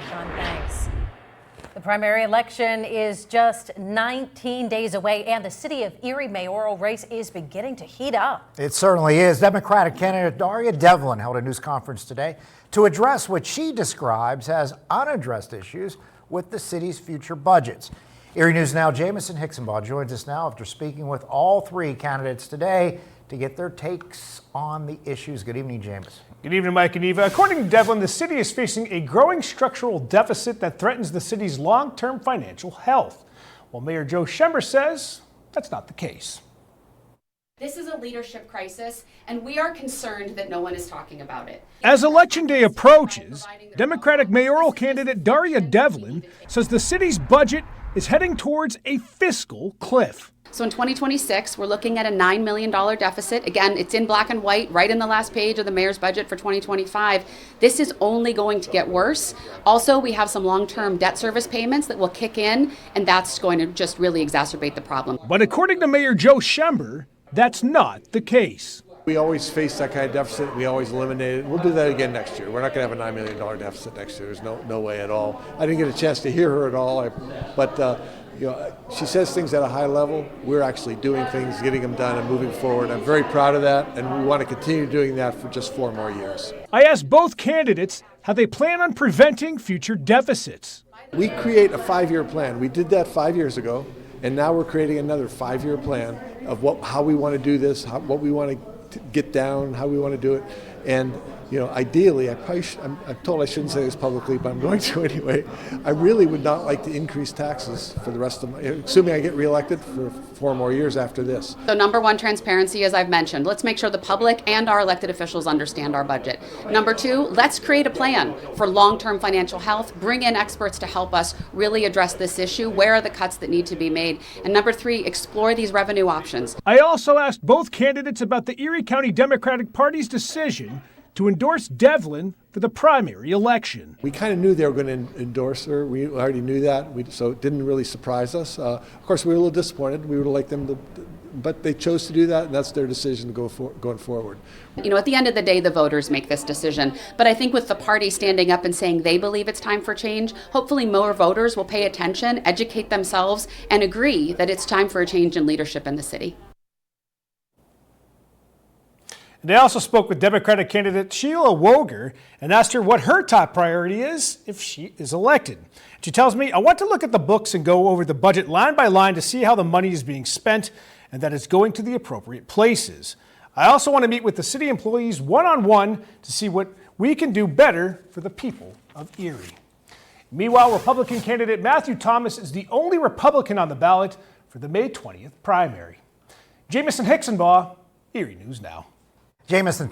Sean, thanks. The primary election is just 19 days away, and the city of Erie mayoral race is beginning to heat up. It certainly is. Democratic candidate Daria Devlin held a news conference today to address what she describes as unaddressed issues with the city's future budgets. Erie News Now Jamison Hicksonbaugh joins us now after speaking with all three candidates today to get their takes on the issues. Good evening, Jamison. Good evening, Mike and Eva. According to Devlin, the city is facing a growing structural deficit that threatens the city's long-term financial health. While Mayor Joe Schember says that's not the case. This is a leadership crisis, and we are concerned that no one is talking about it. As Election Day approaches, Democratic mayoral candidate Daria Devlin says the city's budget is heading towards a fiscal cliff. So in 2026, we're looking at a $9 million deficit. Again, it's in black and white, right in the last page of the mayor's budget for 2025. This is only going to get worse. Also, we have some long-term debt service payments that will kick in, and that's going to just really exacerbate the problem. But according to Mayor Joe Schember, that's not the case. We always face that kind of deficit. We always eliminate it. We'll do that again next year. We're not going to have a $9 million deficit next year. There's no way at all. I didn't get a chance to hear her at all, but she says things at a high level. We're actually doing things, getting them done, and moving forward. I'm very proud of that, and we want to continue doing that for just 4 more years. I asked both candidates how they plan on preventing future deficits. We create a 5-year plan. We did that 5 years ago, and now we're creating another 5-year plan of how we want to do this, what we want to get down, how we want to do it. And ideally, I'm told I shouldn't say this publicly, but I'm going to anyway. I really would not like to increase taxes for the rest of assuming I get reelected for 4 more years after this. So number one, transparency, as I've mentioned. Let's make sure the public and our elected officials understand our budget. Number 2, let's create a plan for long-term financial health. Bring in experts to help us really address this issue. Where are the cuts that need to be made? And number 3, explore these revenue options. I also asked both candidates about the Erie County Democratic Party's decision to endorse Devlin for the primary election. We kind of knew they were going to endorse her. We already knew that, so it didn't really surprise us. Of course, we were a little disappointed. We would have liked them to, but they chose to do that, and that's their decision going forward. At the end of the day, the voters make this decision. But I think with the party standing up and saying they believe it's time for change, hopefully more voters will pay attention, educate themselves, and agree that it's time for a change in leadership in the city. They also spoke with Democratic candidate Sheila Woger and asked her what her top priority is if she is elected. She tells me, I want to look at the books and go over the budget line by line to see how the money is being spent and that it's going to the appropriate places. I also want to meet with the city employees one-on-one to see what we can do better for the people of Erie. Meanwhile, Republican candidate Matthew Thomas is the only Republican on the ballot for the May 20th primary. Jamison Hicksonbaugh, Erie News Now. Jamison,